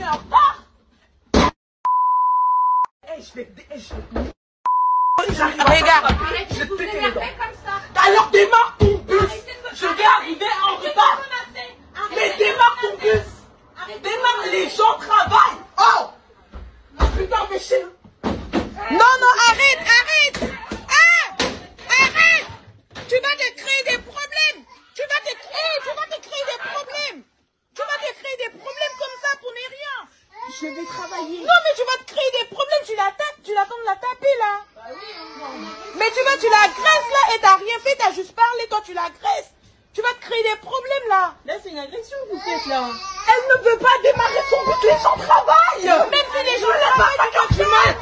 en retard. Regarde, je vais te péter les dents. Alors démarre ton bus. Je vais arriver en retard. Mais démarre ton bus. Démarre, les gens travaillent. Oh putain, mais chez nous. Non, arrête. Ah, arrête. Tu vas te créer des problèmes. Tu vas te créer des problèmes. Tu vas te créer des problèmes comme ça pour ne rien. Je vais travailler. Non, mais tu vas te créer des problèmes. Tu l'attends de la taper là. Mais tu l'agresses là et t'as rien fait, t'as juste parlé, toi tu l'agresses. Tu vas te créer des problèmes là. Là c'est une agression que vous faites là. Elle ne veut pas démarrer son bus, les gens travaillent. Même si les gens travaillent,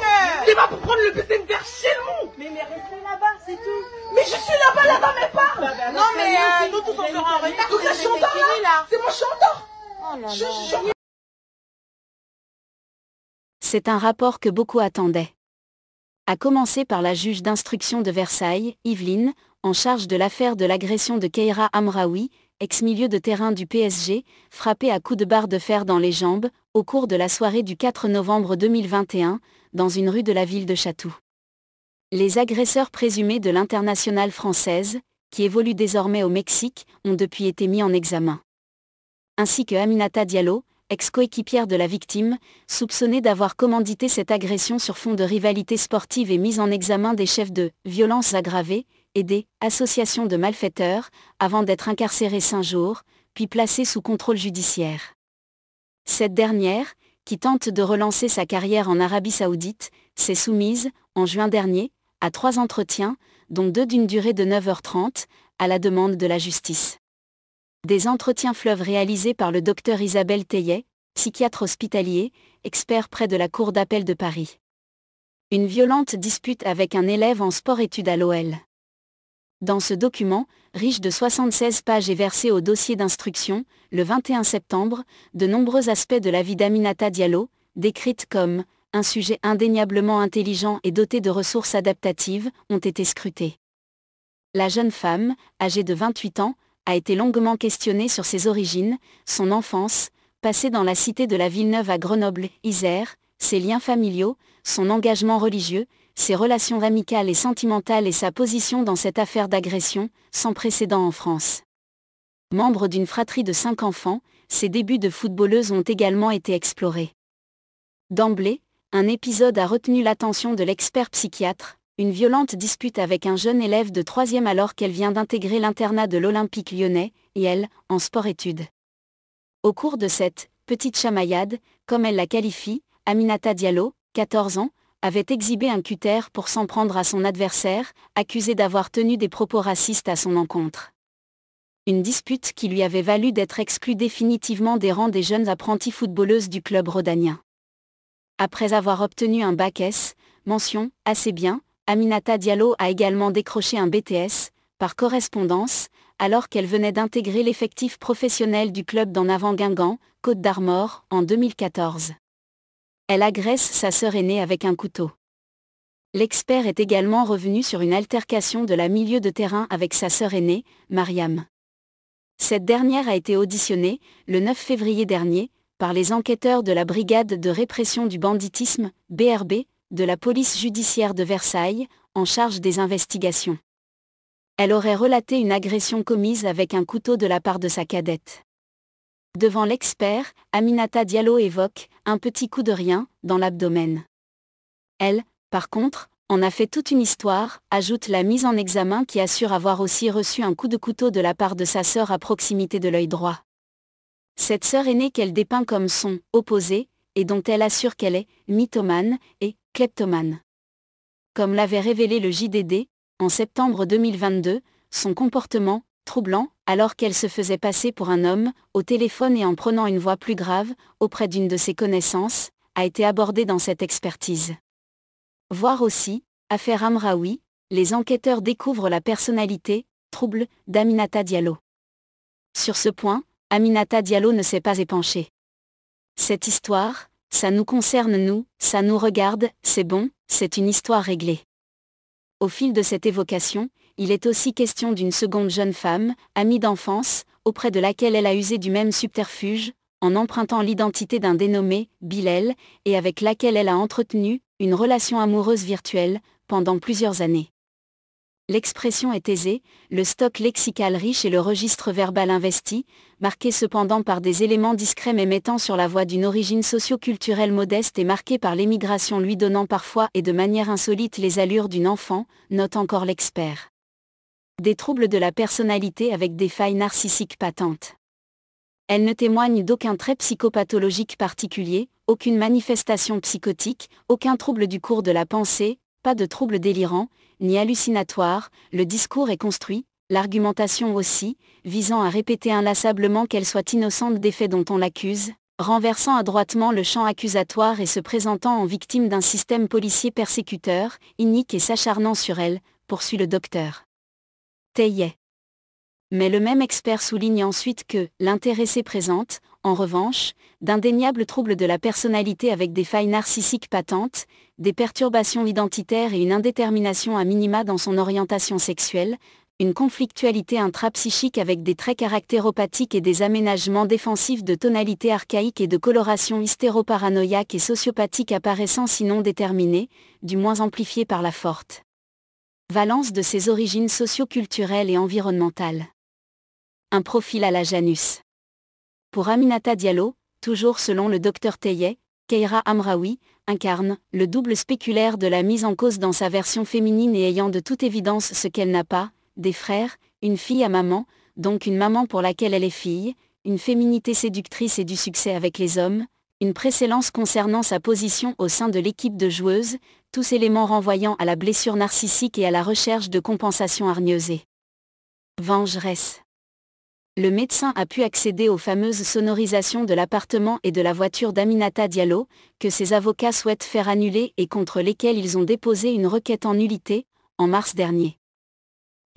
tu vas pour prendre le bus et me faire chier le monde. Mais restez là-bas, c'est tout. Mais je suis là-bas, mais parle. Non mais nous tous on sera en retard. Donc là je suis en retard là. C'est moi je suis en retard. Oh là là. C'est un rapport que beaucoup attendaient. À commencer par la juge d'instruction de Versailles, Yveline, en charge de l'affaire de l'agression de Keira Amraoui, ex-milieu de terrain du PSG, frappé à coups de barre de fer dans les jambes, au cours de la soirée du 4 novembre 2021, dans une rue de la ville de Chatou. Les agresseurs présumés de l'internationale française, qui évolue désormais au Mexique, ont depuis été mis en examen. Ainsi que Aminata Diallo, ex-coéquipière de la victime, soupçonnée d'avoir commandité cette agression sur fond de rivalité sportive et mise en examen des chefs de « violences aggravées » et des « associations de malfaiteurs » avant d'être incarcérée 5 jours, puis placée sous contrôle judiciaire. Cette dernière, qui tente de relancer sa carrière en Arabie Saoudite, s'est soumise, en juin dernier, à 3 entretiens, dont 2 d'une durée de 9h30, à la demande de la justice. Des entretiens fleuves réalisés par le docteur Isabelle Teillet, psychiatre hospitalier, expert près de la Cour d'appel de Paris. Une violente dispute avec un élève en sport-études à l'OL. Dans ce document, riche de 76 pages et versé au dossier d'instruction, le 21 septembre, de nombreux aspects de la vie d'Aminata Diallo, décrite comme « un sujet indéniablement intelligent et doté de ressources adaptatives », ont été scrutés. La jeune femme, âgée de 28 ans, a été longuement questionnée sur ses origines, son enfance, passée dans la cité de la Villeneuve à Grenoble-Isère, ses liens familiaux, son engagement religieux, ses relations amicales et sentimentales et sa position dans cette affaire d'agression, sans précédent en France. Membre d'une fratrie de 5 enfants, ses débuts de footballeuse ont également été explorés. D'emblée, un épisode a retenu l'attention de l'expert psychiatre, une violente dispute avec un jeune élève de 3e alors qu'elle vient d'intégrer l'internat de l'Olympique lyonnais, et elle, en sport-études. Au cours de cette « petite chamaillade », comme elle la qualifie, Aminata Diallo, 14 ans, avait exhibé un cutter pour s'en prendre à son adversaire, accusé d'avoir tenu des propos racistes à son encontre. Une dispute qui lui avait valu d'être exclue définitivement des rangs des jeunes apprenties footballeuses du club rhodanien. Après avoir obtenu un bac S, mention « assez bien », Aminata Diallo a également décroché un BTS, par correspondance, alors qu'elle venait d'intégrer l'effectif professionnel du club d'en avant Guingamp, Côte d'Armor, en 2014. Elle agresse sa sœur aînée avec un couteau. L'expert est également revenu sur une altercation de la milieu de terrain avec sa sœur aînée, Mariam. Cette dernière a été auditionnée, le 9 février dernier, par les enquêteurs de la Brigade de répression du banditisme, BRB, de la police judiciaire de Versailles, en charge des investigations. Elle aurait relaté une agression commise avec un couteau de la part de sa cadette. Devant l'expert, Aminata Diallo évoque « un petit coup de rien » dans l'abdomen. Elle, par contre, en a fait toute une histoire, ajoute la mise en examen qui assure avoir aussi reçu un coup de couteau de la part de sa sœur à proximité de l'œil droit. Cette sœur aînée qu'elle dépeint comme son « opposé » et dont elle assure qu'elle est « mythomane » et « kleptomane ». Comme l'avait révélé le JDD, en septembre 2022, son comportement, troublant, alors qu'elle se faisait passer pour un homme, au téléphone et en prenant une voix plus grave, auprès d'une de ses connaissances, a été abordé dans cette expertise. Voir aussi, affaire Amraoui, les enquêteurs découvrent la personnalité, trouble, d'Aminata Diallo. Sur ce point, Aminata Diallo ne s'est pas épanchée. Cette histoire, ça nous concerne nous, ça nous regarde, c'est bon, c'est une histoire réglée. Au fil de cette évocation, il est aussi question d'une seconde jeune femme, amie d'enfance, auprès de laquelle elle a usé du même subterfuge, en empruntant l'identité d'un dénommé Bilal, et avec laquelle elle a entretenu une relation amoureuse virtuelle pendant plusieurs années. L'expression est aisée, le stock lexical riche et le registre verbal investi, marqué cependant par des éléments discrets mais mettant sur la voie d'une origine socio-culturelle modeste et marquée par l'émigration lui donnant parfois et de manière insolite les allures d'une enfant, note encore l'expert. Des troubles de la personnalité avec des failles narcissiques patentes. Elle ne témoigne d'aucun trait psychopathologique particulier, aucune manifestation psychotique, aucun trouble du cours de la pensée, pas de trouble délirant, ni hallucinatoire, le discours est construit, l'argumentation aussi, visant à répéter inlassablement qu'elle soit innocente des faits dont on l'accuse, renversant adroitement le champ accusatoire et se présentant en victime d'un système policier persécuteur, inique et s'acharnant sur elle, poursuit le docteur Tayet. Mais le même expert souligne ensuite que l'intéressée présente, en revanche, d'indéniables troubles de la personnalité avec des failles narcissiques patentes, des perturbations identitaires et une indétermination à minima dans son orientation sexuelle, une conflictualité intrapsychique avec des traits caractéropathiques et des aménagements défensifs de tonalité archaïque et de coloration hystéroparanoïaque et sociopathique apparaissant sinon déterminés, du moins amplifiés par la forte valence de ses origines socio-culturelles et environnementales. Un profil à la Janus. Pour Aminata Diallo, toujours selon le docteur Tayet, Keira Amraoui incarne le double spéculaire de la mise en cause dans sa version féminine et ayant de toute évidence ce qu'elle n'a pas, des frères, une fille à maman, donc une maman pour laquelle elle est fille, une féminité séductrice et du succès avec les hommes, une précédence concernant sa position au sein de l'équipe de joueuses, tous éléments renvoyant à la blessure narcissique et à la recherche de compensation hargneuse. Vengeresse. Le médecin a pu accéder aux fameuses sonorisations de l'appartement et de la voiture d'Aminata Diallo, que ses avocats souhaitent faire annuler et contre lesquels ils ont déposé une requête en nullité, en mars dernier.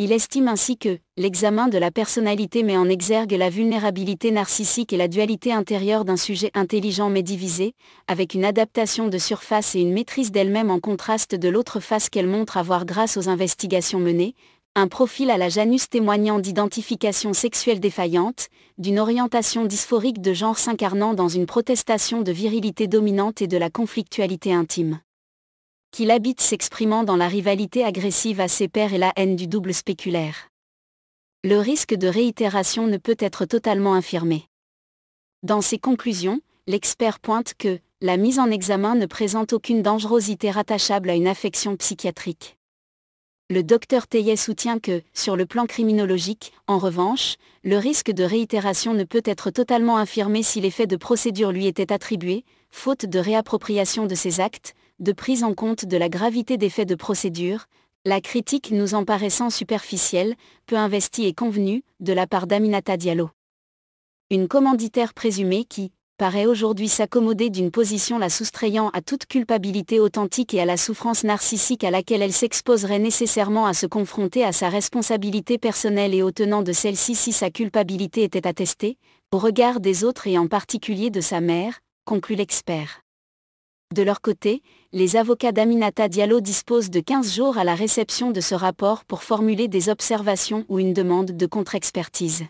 Il estime ainsi que l'examen de la personnalité met en exergue la vulnérabilité narcissique et la dualité intérieure d'un sujet intelligent mais divisé, avec une adaptation de surface et une maîtrise d'elle-même en contraste de l'autre face qu'elle montre avoir grâce aux investigations menées, un profil à la Janus témoignant d'identification sexuelle défaillante, d'une orientation dysphorique de genre s'incarnant dans une protestation de virilité dominante et de la conflictualité intime. Qu'il habite s'exprimant dans la rivalité agressive à ses pairs et la haine du double spéculaire. Le risque de réitération ne peut être totalement infirmé. Dans ses conclusions, l'expert pointe que la mise en examen ne présente aucune dangerosité rattachable à une affection psychiatrique. Le docteur Tayet soutient que, sur le plan criminologique, en revanche, le risque de réitération ne peut être totalement infirmé si les faits de procédure lui étaient attribués, faute de réappropriation de ses actes, de prise en compte de la gravité des faits de procédure, la critique nous en paraissant superficielle, peu investie et convenue, de la part d'Aminata Diallo. Une commanditaire présumée qui paraît aujourd'hui s'accommoder d'une position la soustrayant à toute culpabilité authentique et à la souffrance narcissique à laquelle elle s'exposerait nécessairement à se confronter à sa responsabilité personnelle et au tenant de celle-ci si sa culpabilité était attestée, au regard des autres et en particulier de sa mère, conclut l'expert. De leur côté, les avocats d'Aminata Diallo disposent de 15 jours à la réception de ce rapport pour formuler des observations ou une demande de contre-expertise.